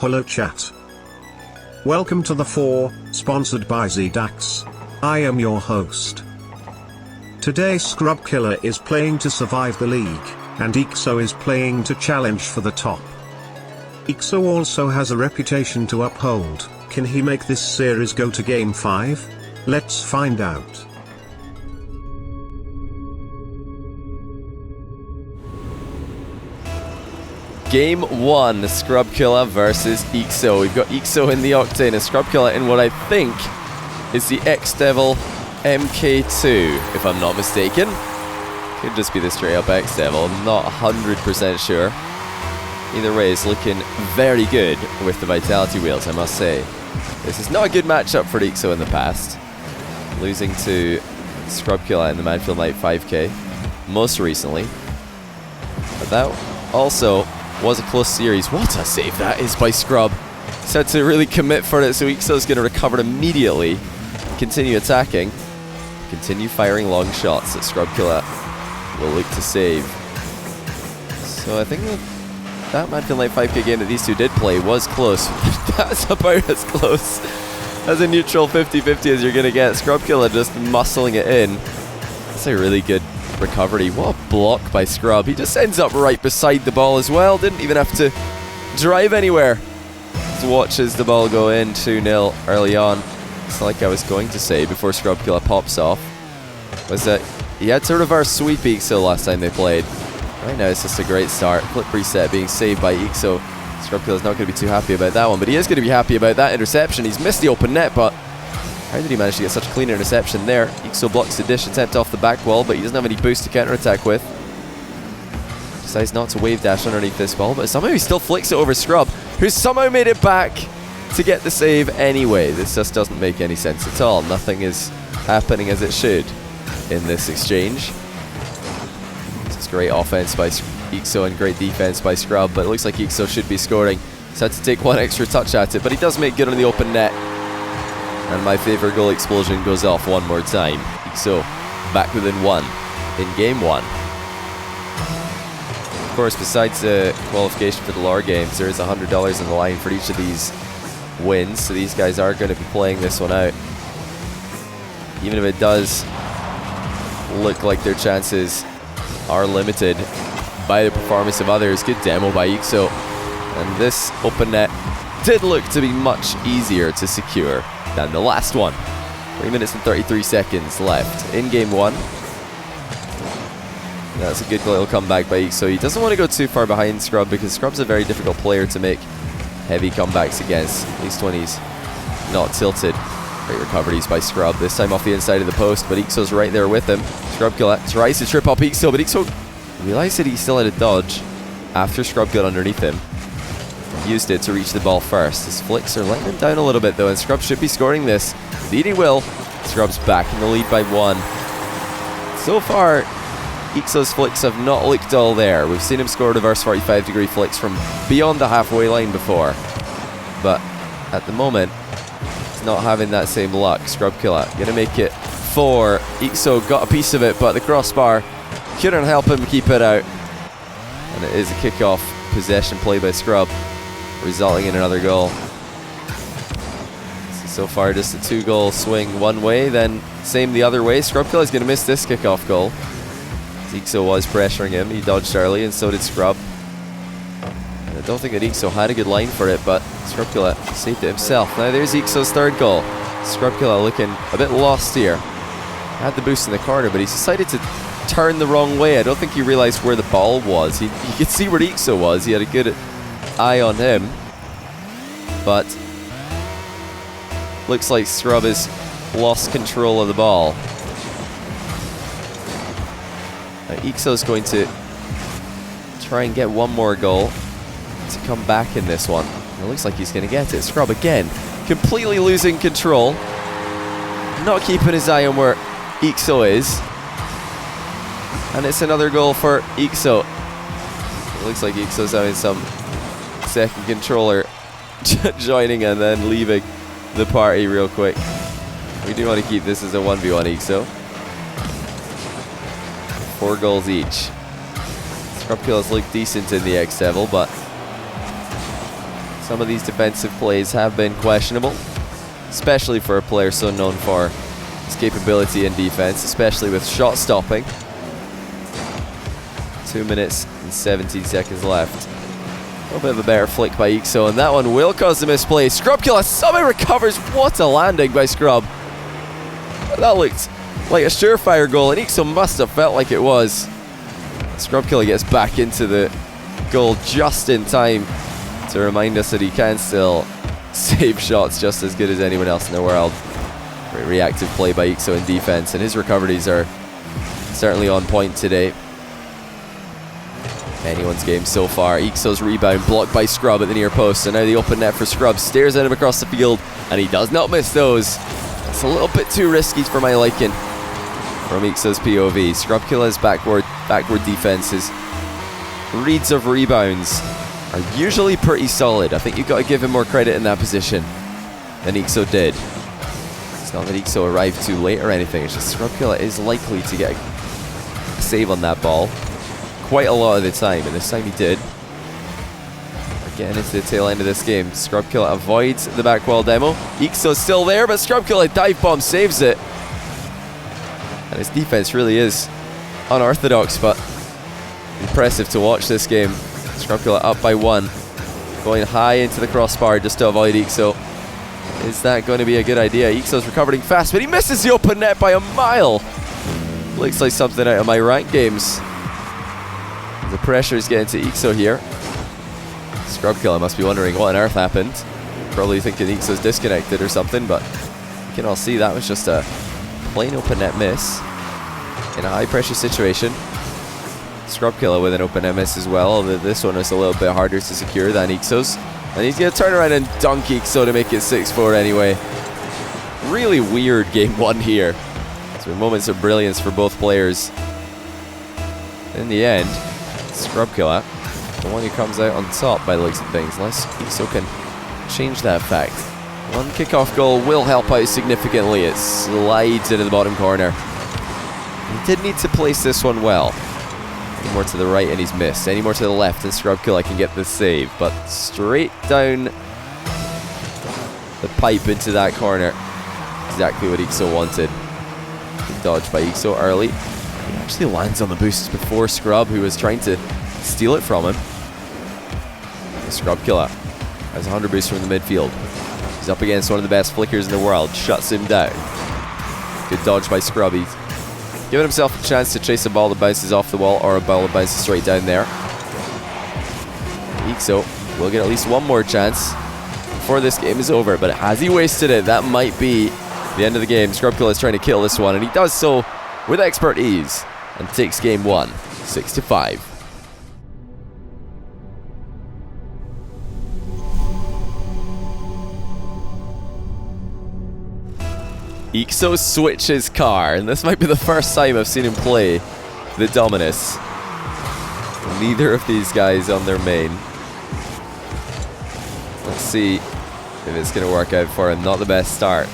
Hello chat. Welcome to the 4, sponsored by ZDAX. I am your host. Today Scrub Killa is playing to survive the league, and eekso is playing to challenge for the top. eekso also has a reputation to uphold. Can he make this series go to Game 5? Let's find out. Game 1, Scrub Killa versus eekso. We've got eekso in the Octane and Scrub Killa in what I think is the X-Devil MK2, if I'm not mistaken. Could just be the straight up X-Devil, I'm not 100% sure. Either way, it's looking very good with the Vitality Wheels, I must say. This is not a good matchup for eekso in the past. Losing to Scrub Killa in the Manfield Night 5K, most recently. But that also was a close series. What a save that is by Scrub. He's had to really commit for it, so eekso's going to recover immediately. Continue attacking. Continue firing long shots that Scrub Killa will look to save. So I think that Manfield Night 5K game that these two did play was close. That's about as close as a neutral 50-50 as you're going to get. Scrub Killa just muscling it in. That's a really good recovery. What a block by Scrub. He just ends up right beside the ball as well. Didn't even have to drive anywhere. Just watches the ball go in 2-0 early on. It's like I was going to say before Scrub Killa pops off, was that he had to reverse sweep eekso last time they played. Right now it's just a great start. Flip reset being saved by eekso. Scrub Killa's not going to be too happy about that one, but he is going to be happy about that interception. He's missed the open net, but how did he manage to get such a clean interception there? eekso blocks the dish attempt off the back wall, but he doesn't have any boost to counterattack with. Decides not to wave dash underneath this ball, but somehow he still flicks it over Scrub, who somehow made it back to get the save anyway. This just doesn't make any sense at all. Nothing is happening as it should in this exchange. This is great offense by eekso and great defense by Scrub, but it looks like eekso should be scoring. He's had to take one extra touch at it, but he does make good on the open net. And my favorite goal explosion goes off one more time. eekso back within 1 in game 1. Of course, besides the qualification for the lore games, there is $100 on the line for each of these wins, so these guys are going to be playing this one out. Even if it does look like their chances are limited by the performance of others. Good demo by eekso. And this open net did look to be much easier to secure than the last one. 3 minutes and 33 seconds left in game 1. That's a good little comeback by eekso. He doesn't want to go too far behind Scrub because Scrub's a very difficult player to make heavy comebacks against, at least when he's not tilted. Great recoveries by Scrub, this time off the inside of the post, but eekso's right there with him. Scrub Killa tries to trip up eekso, but eekso realized that he still had a dodge after Scrub got underneath him. Used it to reach the ball first. His flicks are letting him down a little bit though, and Scrub should be scoring this. Indeed he will. Scrub's back in the lead by 1. So far, eekso's flicks have not looked all there. We've seen him score reverse 45-degree flicks from beyond the halfway line before, but at the moment he's not having that same luck. Scrub Killa gonna make it 4. eekso got a piece of it, but the crossbar couldn't help him keep it out, and it is a kickoff possession play by Scrub, resulting in another goal. So far just a 2-goal swing one way, then same the other way. Scrub Killa is going to miss this kickoff goal. eekso was pressuring him, he dodged early, and so did Scrub. And I don't think that eekso had a good line for it, but Scrub Killa saved it himself. Now there's eekso's 3rd goal. Scrub Killa looking a bit lost here. Had the boost in the corner, but he's decided to turn the wrong way. I don't think he realized where the ball was. He could see where eekso was. He had a good eye on him, but looks like Scrub has lost control of the ball. Now eekso's going to try and get one more goal to come back in this one. It looks like he's going to get it. Scrub again, completely losing control, not keeping his eye on where eekso is. And it's another goal for eekso. It looks like eekso's having some second controller joining and then leaving the party real quick. We do want to keep this as a 1v1 eekso. 4 goals each. Scrub Killa's looked decent in the X-Devil, but Some of these defensive plays have been questionable, especially for a player so known for his capability in defense, especially with shot stopping. 2 minutes and 17 seconds left. A little bit of a better flick by eekso, and that one will cause a misplay. Scrub Killa somehow recovers. What a landing by Scrub. That looked like a surefire goal, and eekso must have felt like it was. Scrub Killa gets back into the goal just in time to remind us that he can still save shots just as good as anyone else in the world. Great reactive play by eekso in defense, and his recoveries are certainly on point today. Anyone's game so far. eekso's rebound blocked by Scrub at the near post, and now the open net for Scrub. Stares at him across the field, and he does not miss those. It's a little bit too risky for my liking from eekso's POV. Scrub Killa's backward defenses, reads of rebounds, are usually pretty solid. I think you've got to give him more credit in that position than eekso did. It's not that eekso arrived too late or anything, it's just Scrub Killa is likely to get a save on that ball quite a lot of the time, and this time he did. Getting into the tail end of this game. Scrub Killa avoids the back wall demo. eekso's still there, but Scrub Killa dive bomb saves it. And his defense really is unorthodox, but impressive to watch this game. Scrub Killa up by 1, going high into the crossbar just to avoid eekso. Is that going to be a good idea? eekso's recovering fast, but he misses the open net by a mile. Looks like something out of my ranked games. The pressure is getting to eekso here. Scrub Killa must be wondering what on earth happened. Probably thinking eekso's disconnected or something, but you can all see that was just a plain open net miss in a high pressure situation. Scrub Killa with an open net miss as well, although this one is a little bit harder to secure than eekso's. And he's going to turn around and dunk eekso to make it 6-4 anyway. Really weird game 1 here. So moments of brilliance for both players. In the end, Scrub Killa, the one who comes out on top by the looks of things, unless eekso can change that fact. One kickoff goal will help out significantly. It slides into the bottom corner. He did need to place this one well. Any more to the right and he's missed. Any more to the left and Scrub Killa can get the save. But straight down the pipe into that corner. Exactly what eekso wanted. Good dodge by eekso early. He actually lands on the boost before Scrub, who was trying to steal it from him. Scrub Killa has 100 boost from the midfield. He's up against one of the best flickers in the world. Shuts him down. Good dodge by Scrub. He's giving himself a chance to chase a ball that bounces off the wall or a ball that bounces straight down there. eekso will get at least one more chance before this game is over, but has he wasted it? That might be the end of the game. Scrub Killa is trying to kill this one, and he does so with expert ease and takes game 1, 6-5. eekso switches car, and this might be the first time I've seen him play the Dominus. Neither of these guys on their main. Let's see if it's going to work out for him. Not the best start.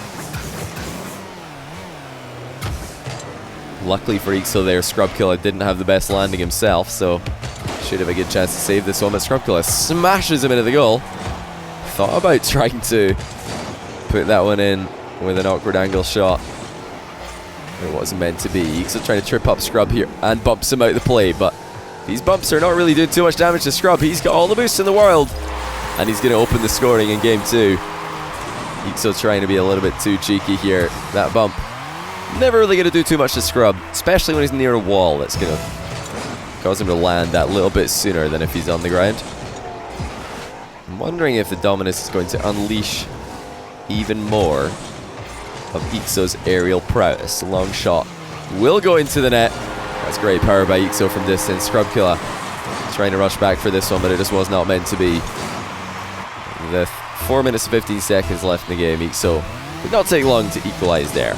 Luckily for eekso there, Scrub Killa didn't have the best landing himself, so should have a good chance to save this one, but Scrub Killa smashes him into the goal. Thought about trying to put that one in with an awkward angle shot. It wasn't meant to be. eekso trying to trip up Scrub here and bumps him out of the play, but these bumps are not really doing too much damage to Scrub. He's got all the boosts in the world, and he's going to open the scoring in game 2. eekso trying to be a little bit too cheeky here. That bump never really going to do too much to Scrub, especially when he's near a wall. That's going to cause him to land that little bit sooner than if he's on the ground. I'm wondering if the Dominus is going to unleash even more of eekso's aerial prowess. Long shot will go into the net. That's great power by eekso from distance. Scrub Killa trying to rush back for this one, but it just was not meant to be. The 4 minutes and 15 seconds left in the game. eekso did not take long to equalize there.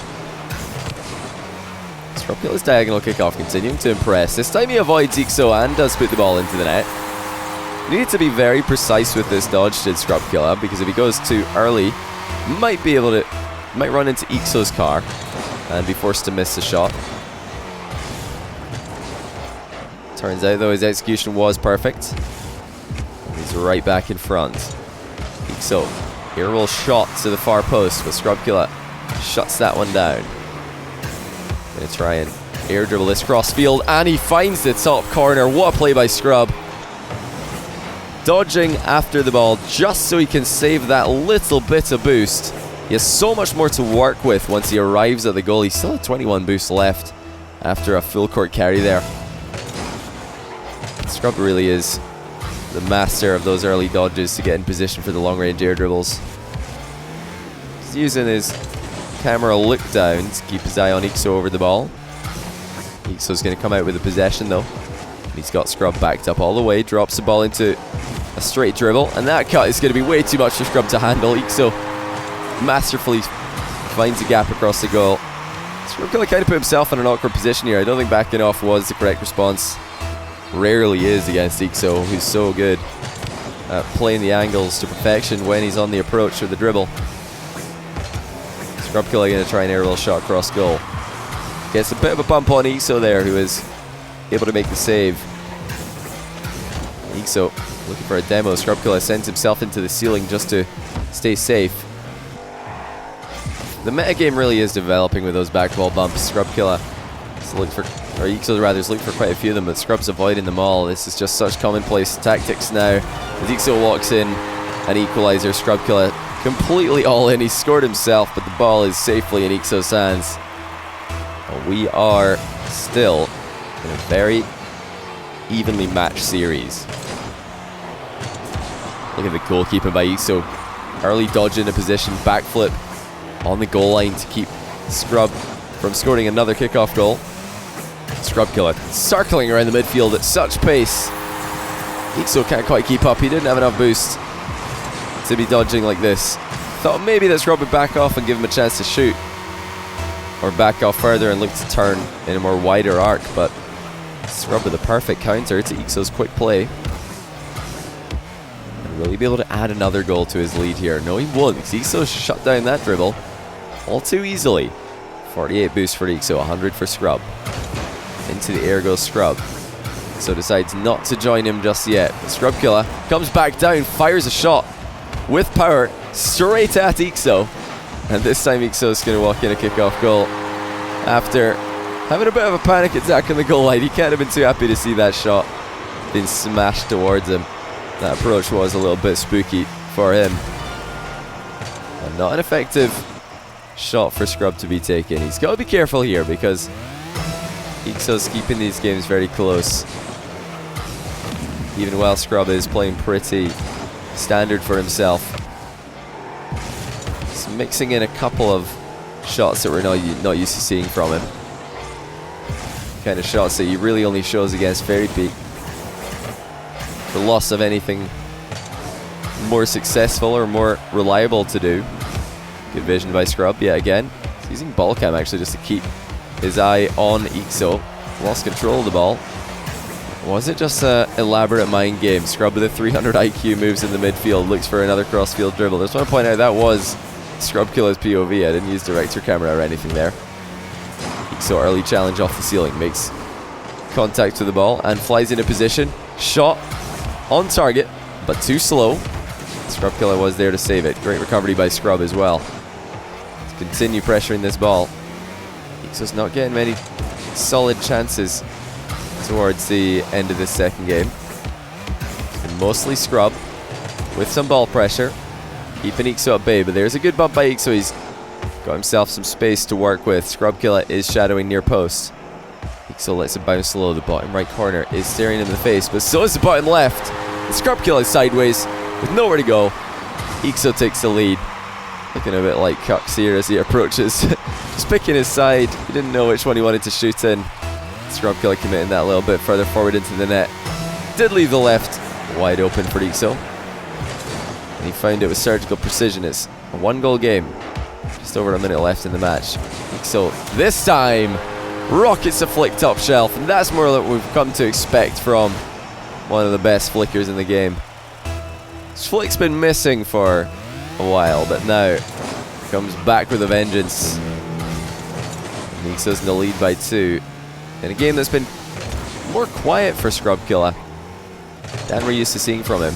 Scrub Killa's diagonal kickoff continuing to impress. This time he avoids eekso and does put the ball into the net. You need to be very precise with this dodge, did Scrub Killa, because if he goes too early, might run into eekso's car and be forced to miss the shot. Turns out though his execution was perfect. He's right back in front. eekso. Aerial shot to the far post, but Scrub Killa shuts that one down. Gonna try and air dribble this cross field, and he finds the top corner. What a play by Scrub. Dodging after the ball just so he can save that little bit of boost. He has so much more to work with once he arrives at the goal. He's still at 21 boost left after a full court carry there. Scrub really is the master of those early dodges to get in position for the long range air dribbles. He's using his camera look down to keep his eye on eekso over the ball. eekso's going to come out with a possession though. He's got Scrub backed up all the way, drops the ball into a straight dribble, and that cut is going to be way too much for Scrub to handle. eekso masterfully finds a gap across the goal. Scrub kind of put himself in an awkward position here. I don't think backing off was the correct response. Rarely is against eekso, who's so good at playing the angles to perfection when he's on the approach or the dribble. Scrub Killa going to try an aerial shot across goal. Gets a bit of a bump on eekso there, who is able to make the save. eekso looking for a demo. Scrub Killa sends himself into the ceiling just to stay safe. The metagame really is developing with those back ball bumps. Scrub Killa is looking for, or eekso rather, is looking for quite a few of them, but Scrub's avoiding them all. This is just such commonplace tactics now. As eekso walks in, an equalizer. Scrub Killa completely all in. He scored himself, but the ball is safely in eekso's hands. And we are still in a very evenly matched series. Look at the goalkeeping by eekso. Early dodge into position, backflip on the goal line to keep Scrub from scoring another kickoff goal. Scrub Killa circling around the midfield at such pace. eekso can't quite keep up. He didn't have enough boost to be dodging like this. Thought maybe that Scrub would back off and give him a chance to shoot, or back off further and look to turn in a more wider arc, but Scrub with a perfect counter to eekso's quick play. And will he be able to add another goal to his lead here? No, he won't, because eekso shut down that dribble all too easily. 48 boost for eekso, 100 for Scrub. Into the air goes Scrub. So decides not to join him just yet. But Scrub Killa comes back down, fires a shot with power straight at eekso. And this time eekso is going to walk in a kickoff goal after having a bit of a panic attack on the goal line. He can't have been too happy to see that shot being smashed towards him. That approach was a little bit spooky for him. And not an effective shot for Scrub to be taken. He's got to be careful here because eekso's keeping these games very close. Even while Scrub is playing pretty standard for himself. He's mixing in a couple of shots that we're not used to seeing from him. Kind of shots that he really only shows against Fairy Peak. The loss of anything more successful or more reliable to do. Good vision by Scrub yet again. He's using ball cam actually just to keep his eye on eekso. Lost control of the ball. Was it just an elaborate mind game? Scrub with a 300 IQ moves in the midfield, looks for another cross-field dribble. I just want to point out that was Scrub Killa's POV. I didn't use director camera or anything there. eekso early challenge off the ceiling, makes contact with the ball and flies into position. Shot on target, but too slow. Scrub Killa was there to save it. Great recovery by Scrub as well. Let's continue pressuring this ball. eekso's not getting many solid chances towards the end of this second game. And mostly Scrub with some ball pressure, keeping eekso at bay, but there's a good bump by eekso. He's got himself some space to work with. Scrub Killa is shadowing near post. eekso lets it bounce low. The bottom right corner is staring him in the face, but so is the bottom left. And Scrub Killa is sideways with nowhere to go. eekso takes the lead. Looking a bit like Cucks here as he approaches. Just picking his side. He didn't know which one he wanted to shoot in. Scrub Killa committing that a little bit further forward into the net. Did leave the left wide open for eekso. And he found it with surgical precision. It's a one-goal game. Just over a minute left in the match. eekso this time rockets a flick top shelf, and that's more than we've come to expect from one of the best flickers in the game. This flick's been missing for a while, but now comes back with a vengeance. eekso's in the lead by 2. In a game that's been more quiet for Scrub Killa than we're used to seeing from him.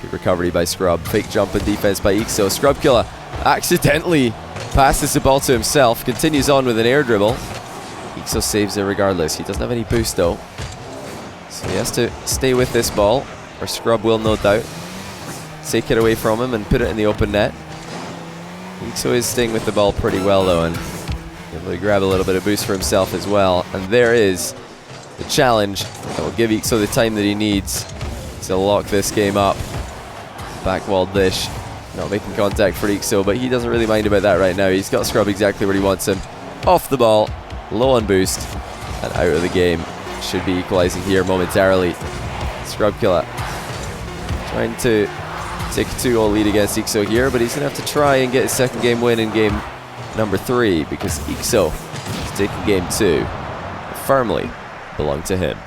Good Good recovery by Scrub. Fake jump and defense by eekso. Scrub Killa accidentally passes the ball to himself. Continues on with an air dribble. eekso saves it regardless. He doesn't have any boost though. So he has to stay with this ball, or Scrub will no doubt take it away from him and put it in the open net. eekso is staying with the ball pretty well though, and able to grab a little bit of boost for himself as well. And there is the challenge that will give eekso the time that he needs to lock this game up. Back wall dish, not making contact for eekso, but he doesn't really mind about that right now. He's got Scrub exactly where he wants him. Off the ball, low on boost, and out of the game. Should be equalizing here momentarily. Scrub Killa trying to take a 2-0 lead against eekso here, but he's going to have to try and get his second game win in game number 3, because eekso is taking game 2. Firmly belong to him.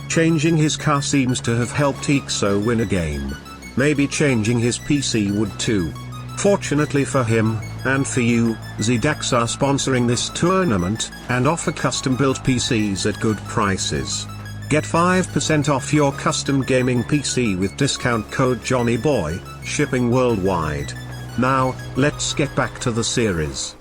Changing his car seems to have helped eekso win a game. Maybe changing his PC would too. Fortunately for him, and for you, ZDAX are sponsoring this tournament, and offer custom-built PCs at good prices. Get 5% off your custom gaming PC with discount code JOHNNYBOY, shipping worldwide. Now, let's get back to the series.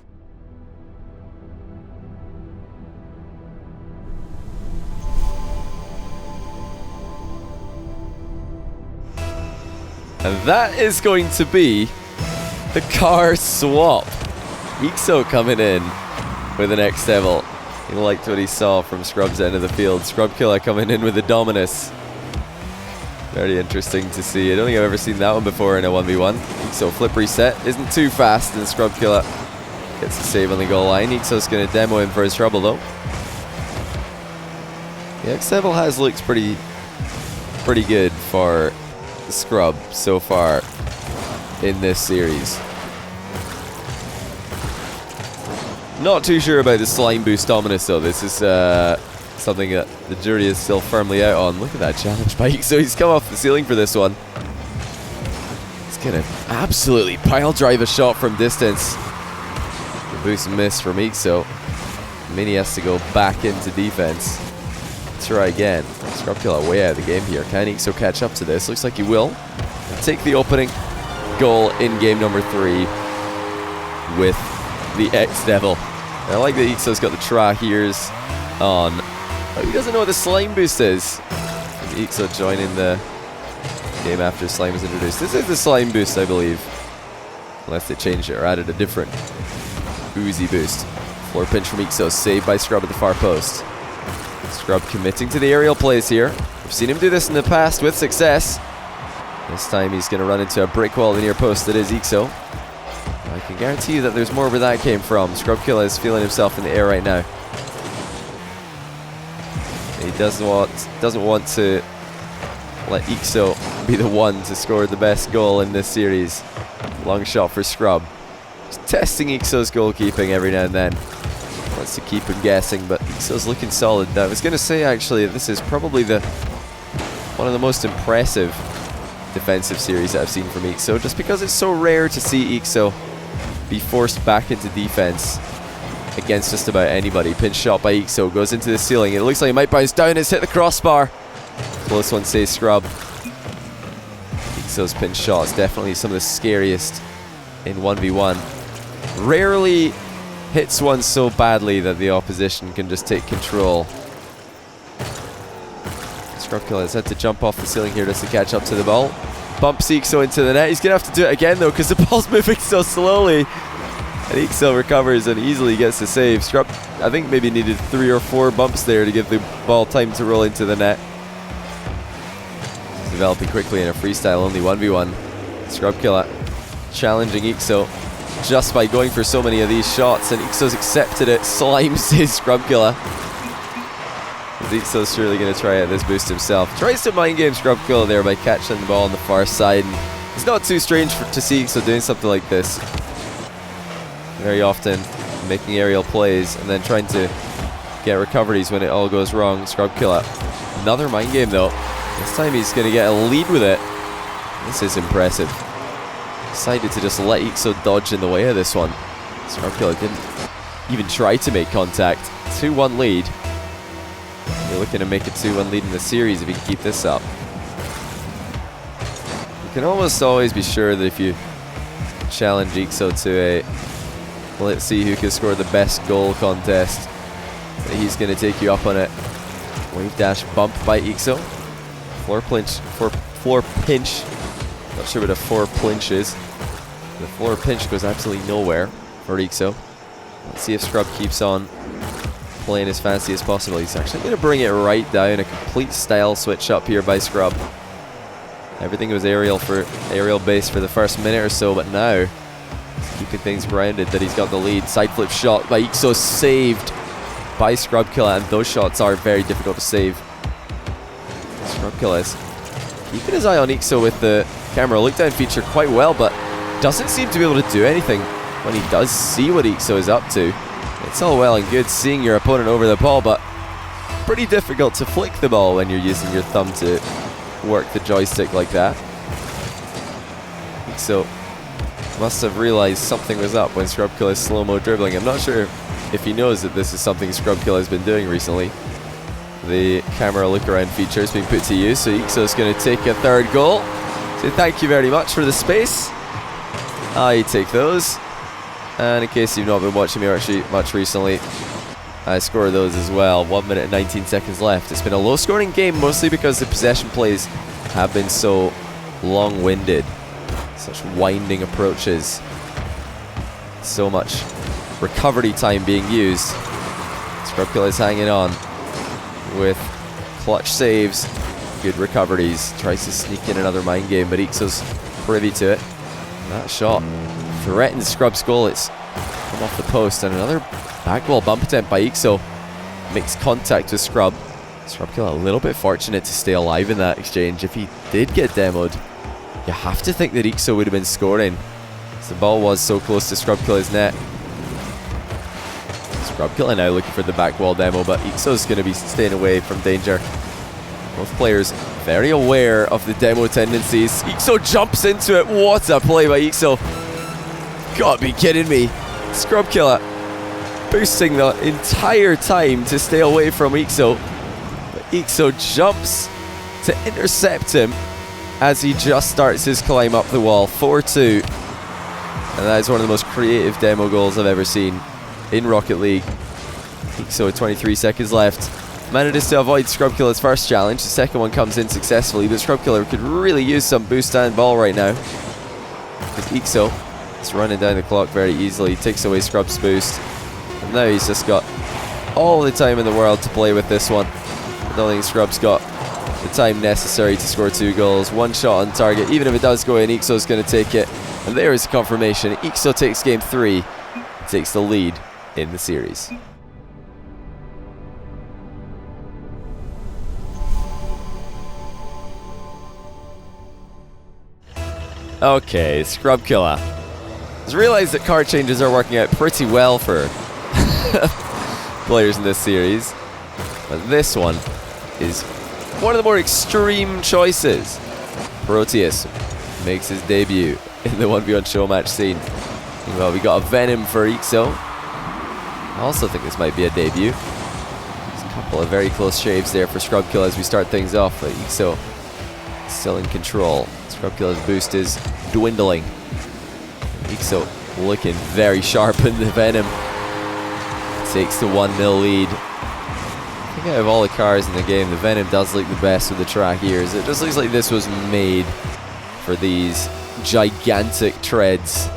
And that is going to be the car swap. eekso coming in with an X Devil. He liked what he saw from Scrub's end of the field. Scrub Killa coming in with the Dominus. Very interesting to see. I don't think I've ever seen that one before in a 1v1. eekso flip reset. Isn't too fast, and Scrub Killa gets a save on the goal line. eekso's going to demo him for his trouble though. The X Devil has looked pretty good for Scrub so far in this series. Not too sure about the slime boost Dominus though. This is something that the jury is still firmly out on. Look at that challenge by eekso. He's come off the ceiling for this one. He's gonna absolutely pile drive a shot from distance. The boost and miss from eekso. Mini has to go back into defense. Try again. Scrub Killa way out of the game here. Can eekso catch up to this? Looks like he will. Take the opening goal in game number 3 with the X Devil. I like that eekso's got the Trahears on, but he doesn't know what the slime boost is. And eekso joining the game after slime is introduced. This is the slime boost, I believe, unless they changed it or added a different oozy boost. Floor pinch from eekso, saved by Scrub at the far post. Scrub committing to the aerial plays here. We've seen him do this in the past with success. This time he's going to run into a brick wall in the near post that is eekso. I can guarantee you that there's more where that came from. Scrub Killa is feeling himself in the air right now. He doesn't want to let eekso be the one to score the best goal in this series. Long shot for Scrub. Just testing eekso's goalkeeping every now and then. Wants to keep him guessing, but eekso's looking solid. Now, I was going to say actually this is probably one of the most impressive defensive series that I've seen from eekso, just because it's so rare to see eekso be forced back into defense against just about anybody. Pinch shot by eekso goes into the ceiling. It looks like it might bounce down. It's hit the crossbar. Close one, says Scrub. eekso's pinch shot is definitely some of the scariest in 1v1. Rarely hits one so badly that the opposition can just take control. Scrub Killa has had to jump off the ceiling here just to catch up to the ball. Bumps eekso into the net. He's going to have to do it again though, because the ball's moving so slowly. And eekso recovers and easily gets the save. Scrub, I think, maybe needed 3 or 4 bumps there to give the ball time to roll into the net. He's developing quickly in a freestyle only 1v1. Scrub Killa challenging eekso just by going for so many of these shots, and eekso's accepted it. Slimes his Scrub Killa. eekso's surely going to try out this boost himself. Tries to mind game Scrub Killa there by catching the ball on the far side. And it's not too strange to see eekso doing something like this. Very often making aerial plays and then trying to get recoveries when it all goes wrong. Scrub Killa. Another mind game though. This time he's going to get a lead with it. This is impressive. Decided to just let eekso dodge in the way of this one. Scrub Killa didn't even try to make contact. 2-1 lead. You're looking to make a 2-1 lead in the series if you can keep this up. can almost always be sure that if you challenge eekso to a let's see who can score the best goal contest, that he's going to take you up on it. Wave dash bump by eekso. Floor pinch. Not sure what a floor pinch is. The floor pinch goes absolutely nowhere for eekso. Let's see if Scrub keeps on playing as fancy as possible. He's actually going to bring it right down. A complete style switch up here by Scrub. Everything was aerial base for the first minute or so, but now he's keeping things grounded that he's got the lead. Side flip shot by eekso, saved by Scrub Killa, and those shots are very difficult to save. Scrub Killa is keeping his eye on eekso with the camera look down feature quite well, but doesn't seem to be able to do anything when he does see what eekso is up to. It's all well and good seeing your opponent over the ball, but pretty difficult to flick the ball when you're using your thumb to work the joystick like that. eekso must have realized something was up when Scrub Killa is slow-mo dribbling. I'm not sure if he knows that this is something Scrub Killa has been doing recently. The camera look-around feature is being put to use, so eekso is going to take a third goal. So thank you very much for the space. I take those. And in case you've not been watching me much recently, I score those as well. 1 minute and 19 seconds left. It's been a low-scoring game, mostly because the possession plays have been so long-winded. Such winding approaches. So much recovery time being used. Scrub Killa is hanging on with clutch saves, good recoveries. Tries to sneak in another mind game, but eekso's privy to it. And that shot threatens Scrub's goal. It's come off the post, and another back wall bump attempt by eekso makes contact with Scrub. Scrub Killa a little bit fortunate to stay alive in that exchange. If he did get demoed, you have to think that eekso would have been scoring, as the ball was so close to Scrub Killa's net. Scrub Killa now looking for the back wall demo, but eekso's going to be staying away from danger. Both players very aware of the demo tendencies. eekso jumps into it. What a play by eekso. Gotta be kidding me. Scrub Killa boosting the entire time to stay away from eekso. But eekso jumps to intercept him as he just starts his climb up the wall. 4-2. And that is one of the most creative demo goals I've ever seen in Rocket League. eekso with 23 seconds left manages to avoid Scrub Killa's first challenge. The second one comes in successfully, but Scrub Killa could really use some boost and ball right now, because eekso is running down the clock very easily. Takes away Scrub's boost, and now he's just got all the time in the world to play with this one. I don't think Scrub's got the time necessary to score 2 goals. One shot on target. Even if it does go in, eekso's going to take it, and there is confirmation. eekso takes game 3, takes the lead in the series. Okay, Scrub Killa has realized that card changes are working out pretty well for players in this series, but this one is one of the more extreme choices. Proteus makes his debut in the 1v1 show match scene. Well, we got a Venom for eekso. I also think this might be a debut. There's a couple of very close shaves there for Scrub Killa as we start things off, but eekso still in control. Scrub Killa's boost is dwindling. eekso looking very sharp in the Venom. Takes the 1-0 lead. I think out of all the cars in the game, the Venom does look the best with the track ears. It just looks like this was made for these gigantic treads.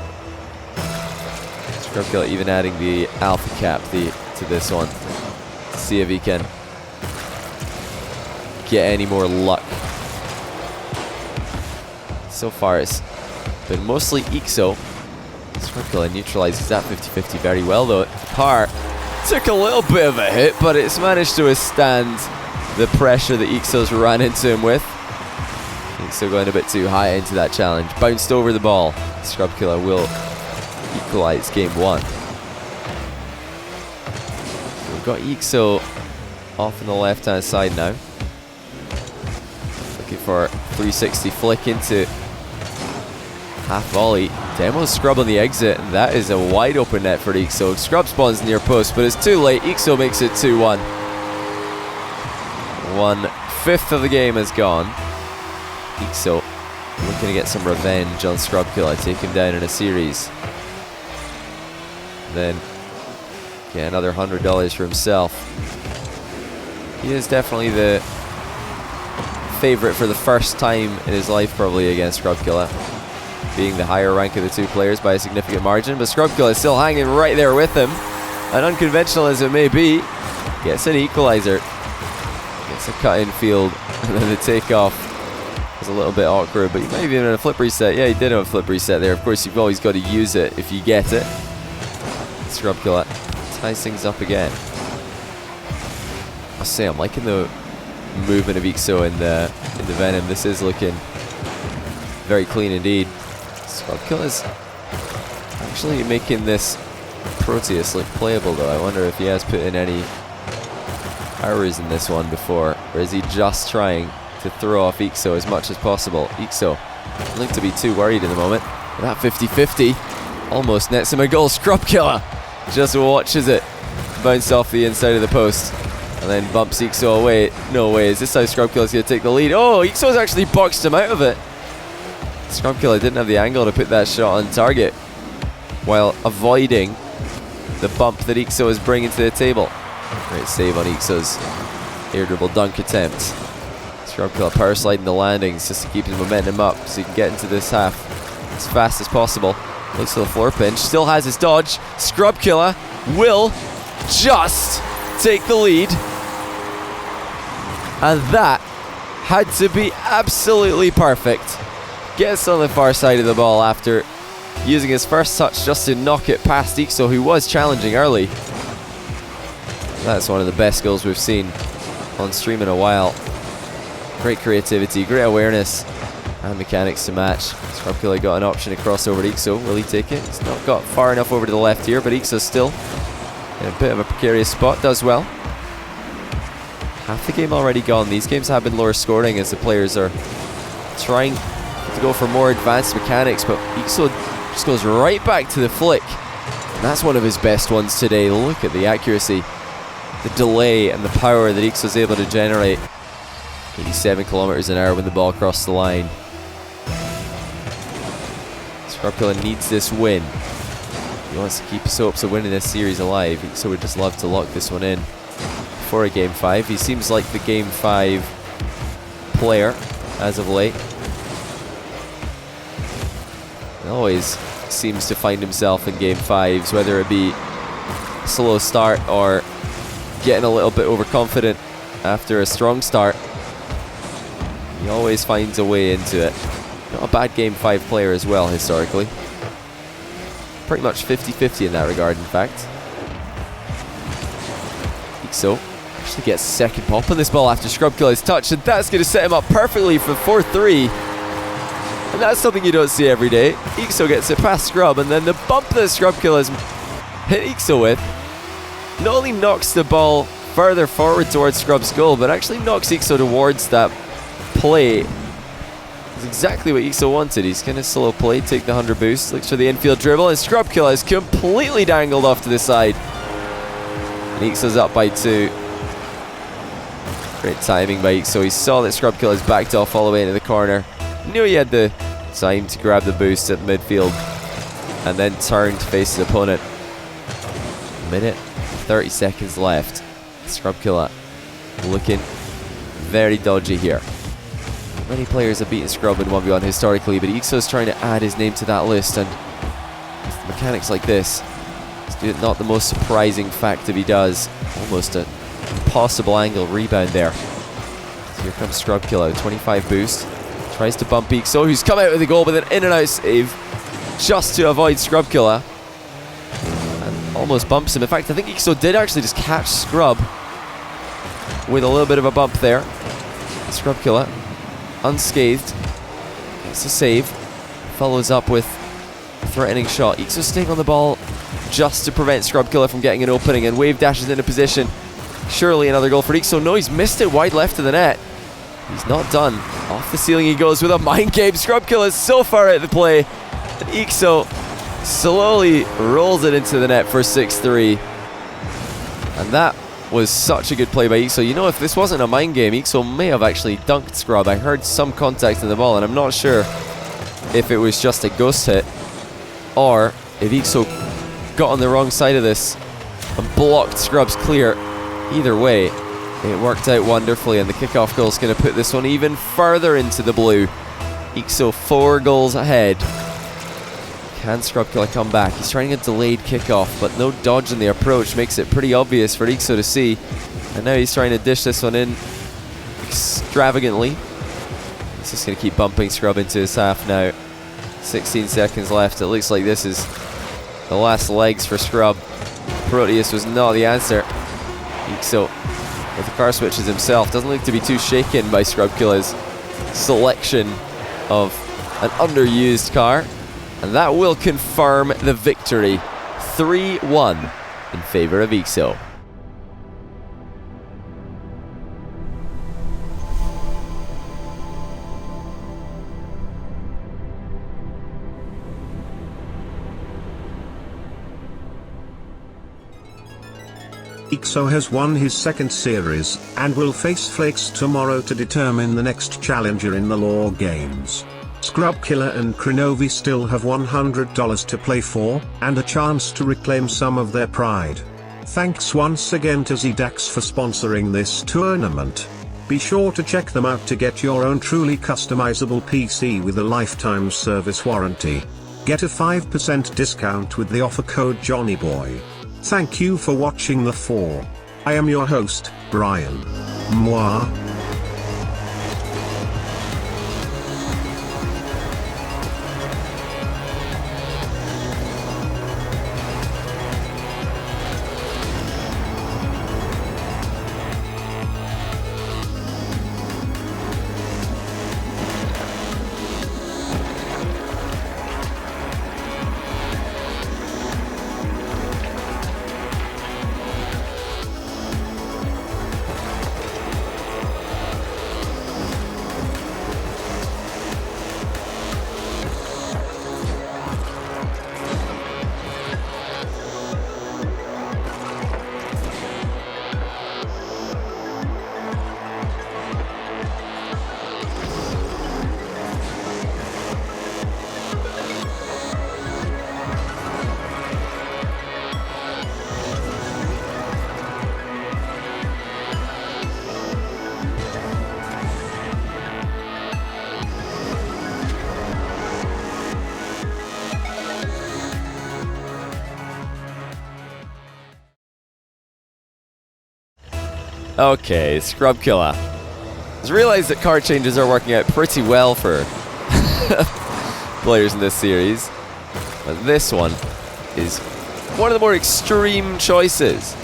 Scrub Killa even adding the alpha cap to this one. Let's see if he can get any more luck. So far it's been mostly eekso. Scrub Killa neutralizes that 50-50 very well, though. The car took a little bit of a hit, but it's managed to withstand the pressure that eekso's ran into him with. eekso going a bit too high into that challenge. Bounced over the ball. Scrub Killa will equalize game 1. So we've got eekso off on the left-hand side now. Looking for 360 flick into half volley. Demos Scrub on the exit, and that is a wide open net for eekso. Scrub spawns near post, but it's too late. eekso makes it 2-1. 1/5 of the game has gone. eekso looking looking to get some revenge on Scrub Killa, take him down in a series. Then get another $100 for himself. He is definitely the favorite for the first time in his life, probably, against Scrub Killa, being the higher rank of the two players by a significant margin. But Scrub Killa is still hanging right there with him, and unconventional as it may be, gets an equalizer, gets a cut in field, and then the takeoff was a little bit awkward. But he might have even had a flip reset. Yeah, he did have a flip reset there. Of course, you've always got to use it if you get it. Scrub Killa ties things up again. I say, I'm liking the movement of eekso in the Venom. This is looking very clean indeed. Scrub Killa's actually making this Proteus look playable, though. I wonder if he has put in any hours in this one before, or is he just trying to throw off eekso as much as possible? eekso doesn't look to be too worried in the moment. But that 50-50 almost nets him a goal. Scrub Killa just watches it bounce off the inside of the post and then bumps eekso away. No way, is this how Scrub Killa's going to take the lead? Oh, eekso's actually boxed him out of it. Scrub Killa didn't have the angle to put that shot on target while avoiding the bump that eekso is bringing to the table. Great save on eekso's air dribble dunk attempt. Scrub Killa power sliding the landings just to keep his momentum up so he can get into this half as fast as possible. Looks for the floor pinch, still has his dodge. Scrub Killa will just take the lead, and that had to be absolutely perfect. Gets on the far side of the ball after using his first touch just to knock it past eekso, who was challenging early. That's one of the best goals we've seen on stream in a while. Great creativity, great awareness, and mechanics to match. Scrub Killa got an option to cross over to eekso. Will he take it? He's not got far enough over to the left here, but eekso's still in a bit of a precarious spot. Does well. Half the game already gone. These games have been lower scoring as the players are trying to go for more advanced mechanics, but eekso just goes right back to the flick. And that's one of his best ones today. Look at the accuracy, the delay, and the power that eekso's able to generate. 87 kilometers an hour when the ball crossed the line. Scrub Killa needs this win. He wants to keep his hopes of winning this series alive, so would just love to lock this one in for a Game 5. He seems like the Game 5 player as of late. He always seems to find himself in Game 5s, whether it be a slow start or getting a little bit overconfident after a strong start. He always finds a way into it. Not a bad Game 5 player as well, historically. Pretty much 50-50 in that regard, in fact. eekso actually gets second pop on this ball after Scrub Killa's touch, and that's going to set him up perfectly for 4-3. And that's something you don't see every day. eekso gets it past Scrub, and then the bump that Scrub Killa's hit eekso with not only knocks the ball further forward towards Scrub's goal, but actually knocks eekso towards that play. It's exactly what eekso wanted. He's going to slow play, take the 100 boost, looks for the infield dribble, and Scrub Killa is completely dangled off to the side. And eekso's up by 2. Great timing by eekso. He saw that Scrub Killa's backed off all the way into the corner. Knew he had the time to grab the boost at midfield, and then turned to face his opponent. Minute 30 seconds left. Scrub Killa looking very dodgy here. Many players have beaten Scrub in 1v1 historically, but eekso's trying to add his name to that list, and with mechanics like this, it's not the most surprising fact if he does. Almost an impossible angle rebound there. So here comes Scrub Killa, 25 boost. Tries to bump eekso, who's come out with the goal with an in and out save just to avoid Scrub Killa. And almost bumps him. In fact, I think eekso did actually just catch Scrub with a little bit of a bump there. Scrub Killa unscathed, gets a save, follows up with a threatening shot. eekso staying on the ball just to prevent Scrub Killa from getting an opening, and wave dashes into position. Surely another goal for eekso. No, he's missed it wide left of the net. He's not done. Off the ceiling he goes with a mind game. Scrub Killa is so far out of the play, and eekso slowly rolls it into the net for 6-3. And that was such a good play by eekso. You know, if this wasn't a mind game, eekso may have actually dunked Scrub. I heard some contact in the ball, and I'm not sure if it was just a ghost hit, or if eekso got on the wrong side of this and blocked Scrub's clear. Either way, it worked out wonderfully, and the kickoff goal is going to put this one even further into the blue. eekso 4 goals ahead. Can Scrubkilla come back? He's trying a delayed kickoff, but no dodge in the approach makes it pretty obvious for eekso to see. And now he's trying to dish this one in extravagantly. He's just going to keep bumping Scrub into his half now. 16 seconds left. It looks like this is the last legs for Scrub. Proteus was not the answer. eekso, with the car switches himself, doesn't look to be too shaken by Scrubkilla's selection of an underused car. And that will confirm the victory. 3-1 in favor of eekso. eekso has won his second series, and will face Flakes tomorrow to determine the next challenger in the Law Games. Scrubkilla and Krinovi still have $100 to play for, and a chance to reclaim some of their pride. Thanks once again to ZDAX for sponsoring this tournament. Be sure to check them out to get your own truly customizable PC with a lifetime service warranty. Get a 5% discount with the offer code JOHNNYBOY. Thank you for watching the 4. I am your host, Brian. Mwah. Okay, Scrubkilla has realized that card changes are working out pretty well for players in this series. But this one is one of the more extreme choices.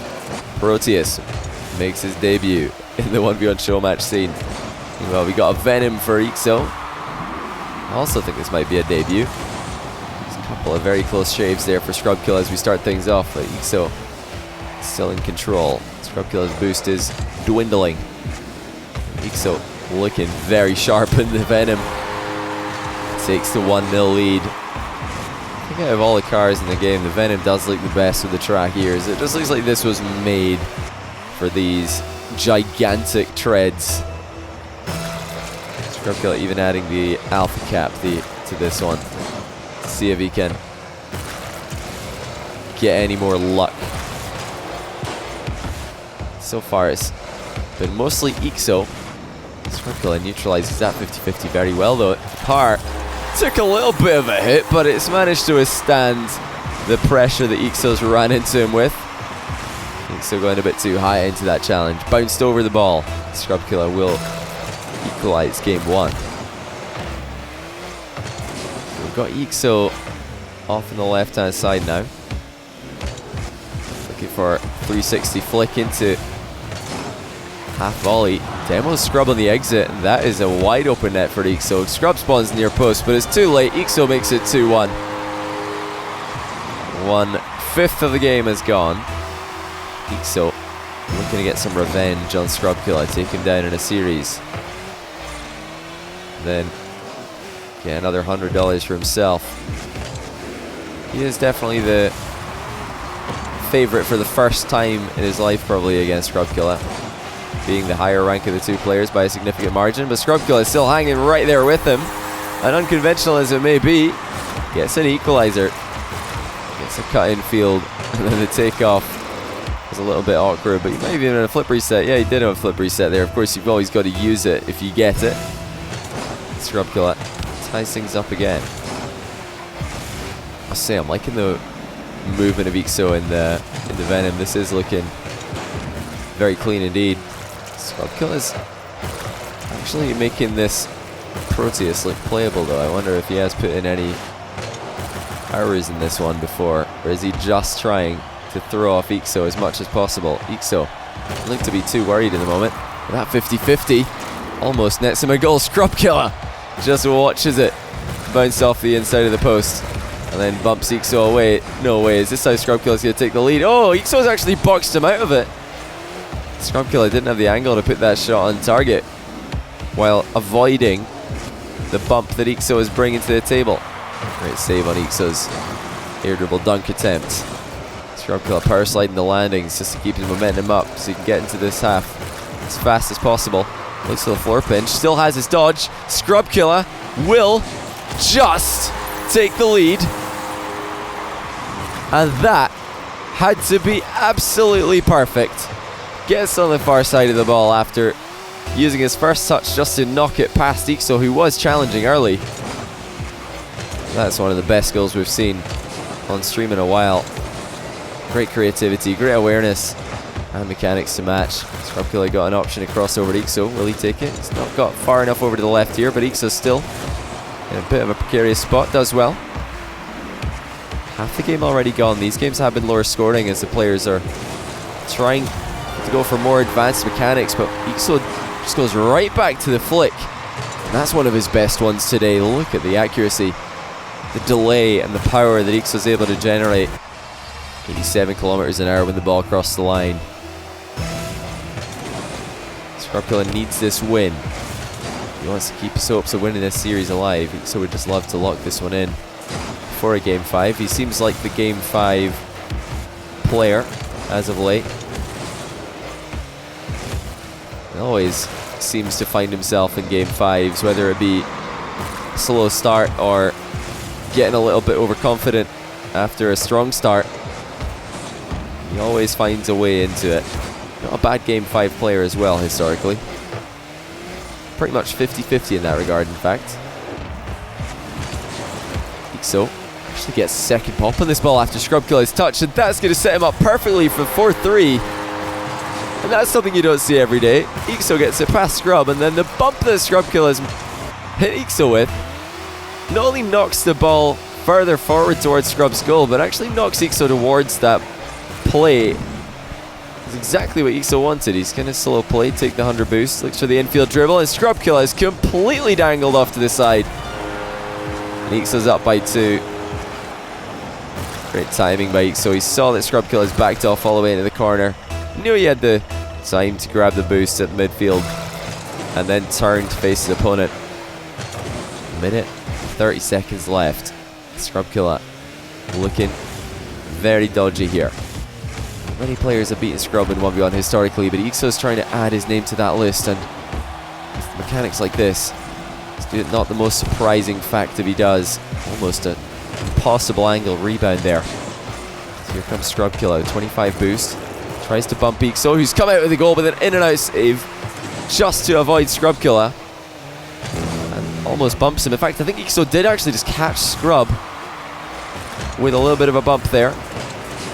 Proteus makes his debut in the 1v1 show match scene. Well, we got a Venom for eekso. I also think this might be a debut. There's a couple of very close shaves there for Scrubkilla as we start things off. But eekso still in control. Scrubkilla's boost is dwindling. eekso looking very sharp in the Venom. Takes the 1-0 lead. I think out of all the cars in the game, the Venom does look the best with the track ears. It just looks like this was made for these gigantic treads. Scrubkilla even adding the alpha cap to this one. Let's see if he can get any more luck. So far it's been mostly eekso. Scrubkilla neutralizes that 50-50 very well though. The car took a little bit of a hit, but it's managed to withstand the pressure that eekso's ran into him with. eekso going a bit too high into that challenge. Bounced over the ball. Scrubkilla will equalize game 1. We've got eekso off on the left hand side now. Looking for a 360 flick into half volley. Demos Scrub on the exit, and that is a wide open net for eekso. Scrub spawns near post, but it's too late. eekso makes it 2-1. 1/5 of the game has gone. eekso looking to get some revenge on Scrubkilla, take him down in a series. Then get another $100 for himself. He is definitely the favorite for the first time in his life probably against Scrubkilla, being the higher rank of the two players by a significant margin, but Scrubkilla is still hanging right there with him and unconventional as it may be, gets an equalizer. Gets a cut in field, and then the takeoff was a little bit awkward, but he might have even had a flip reset. Yeah, he did have a flip reset there. Of course, you've always got to use it if you get it. Scrub Killa ties things up again. I'll say I'm liking the movement of eekso in the Venom. This is looking very clean indeed. Scrub Killa's actually making this Proteus look playable though. I wonder if he has put in any hours in this one before, or is he just trying to throw off eekso as much as possible? Eekso doesn't look to be too worried in the moment. That 50-50 almost nets him a goal. Scrub Killa just watches it bounce off the inside of the post and then bumps eekso away. No way, is this how Scrub Killa's going to take the lead? Oh, eekso's actually boxed him out of it. Scrub Killa didn't have the angle to put that shot on target while avoiding the bump that eekso is bringing to the table. Great save on eekso's air dribble dunk attempt. Scrub Killa power sliding the landings just to keep his momentum up so he can get into this half as fast as possible. Looks for the floor pinch, still has his dodge. Scrub Killa will just take the lead, and that had to be absolutely perfect. Gets on the far side of the ball after using his first touch just to knock it past eekso, who was challenging early. That's one of the best goals we've seen on stream in a while. Great creativity, great awareness, and mechanics to match. Scrub Killa got an option to cross over to eekso. Will he take it? He's not got far enough over to the left here, but eekso's still in a bit of a precarious spot. Does well. Half the game already gone. These games have been lower scoring as the players are trying to go for more advanced mechanics, but eekso just goes right back to the flick. And that's one of his best ones today. Look at the accuracy, the delay, and the power that eekso is able to generate. 87 kilometers an hour when the ball crossed the line. Scrub Killa needs this win. He wants to keep his hopes of winning this series alive, so would just love to lock this one in for a Game 5. He seems like the Game 5 player as of late. He always seems to find himself in Game 5s, whether it be a slow start or getting a little bit overconfident after a strong start. He always finds a way into it. Not a bad Game 5 player as well, historically. Pretty much 50-50 in that regard, in fact. eekso actually gets second pop on this ball after Scrub Killa's touch, and that's going to set him up perfectly for 4-3. And that's something you don't see every day. eekso gets it past Scrub, and then the bump that Scrub Killa's hit eekso with not only knocks the ball further forward towards Scrub's goal, but actually knocks eekso towards that play. It's exactly what eekso wanted. He's going to slow play, take the 100 boost, looks for the infield dribble, and Scrub Killa is completely dangled off to the side. And eekso's up by 2. Great timing by eekso. He saw that Scrub Killa's backed off all the way into the corner. Knew he had the time to grab the boost at the midfield, and then turned to face his opponent. A minute, 30 seconds left. Scrub Killa looking very dodgy here. Many players have beaten Scrub in 1v1 historically, but eekso's trying to add his name to that list, and with mechanics like this, it's not the most surprising fact if he does. Almost an impossible angle rebound there. So here comes Scrub Killa, 25 boost. Tries to bump eekso, who's come out with the goal with an in and out save just to avoid Scrub Killa. And almost bumps him. In fact, I think eekso did actually just catch Scrub with a little bit of a bump there.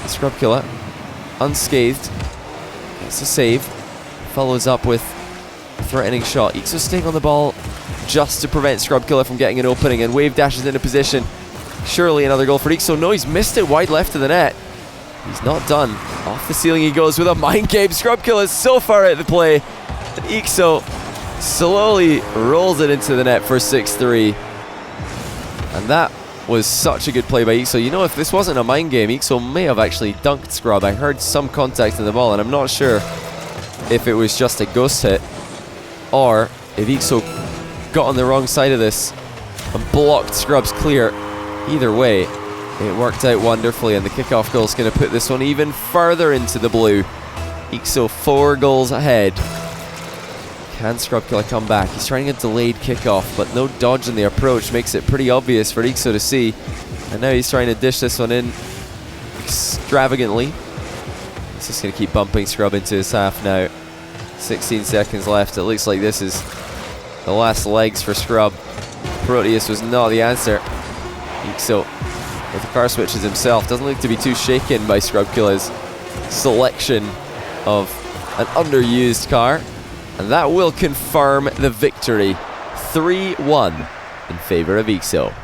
Scrub Killa unscathed, gets a save, follows up with a threatening shot. eekso staying on the ball just to prevent Scrub Killa from getting an opening, and Wave dashes into position. Surely another goal for eekso. No, he's missed it wide left of the net. He's not done. Off the ceiling he goes with a mind game. Scrub Killa is so far out of the play, and eekso slowly rolls it into the net for 6-3. And that was such a good play by eekso. You know, if this wasn't a mind game, eekso may have actually dunked Scrub. I heard some contact in the ball, and I'm not sure if it was just a ghost hit or if eekso got on the wrong side of this and blocked Scrub's clear. Either way, it worked out wonderfully, and the kickoff goal is going to put this one even further into the blue. eekso 4 goals ahead. Can Scrub Killa come back? He's trying a delayed kickoff, but no dodge in the approach makes it pretty obvious for eekso to see. And now he's trying to dish this one in extravagantly. He's just going to keep bumping Scrub into his half now. 16 seconds left. It looks like this is the last legs for Scrub. Proteus was not the answer. eekso, with the car switches himself, doesn't look to be too shaken by Scrub Killa's selection of an underused car. And that will confirm the victory. 3-1 in favor of eekso.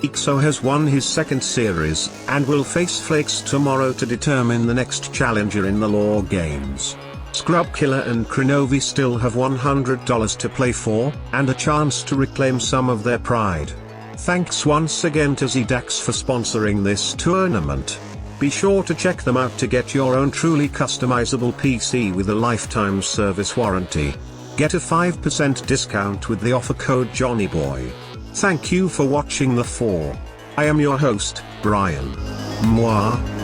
eekso has won his second series, and will face Flakes tomorrow to determine the next challenger in the Law Games. Scrub Killa and Krinovi still have $100 to play for, and a chance to reclaim some of their pride. Thanks once again to ZDAX for sponsoring this tournament. Be sure to check them out to get your own truly customizable PC with a lifetime service warranty. Get a 5% discount with the offer code JOHNNYBOY. Thank you for watching the 4. I am your host, Brian. Mwah.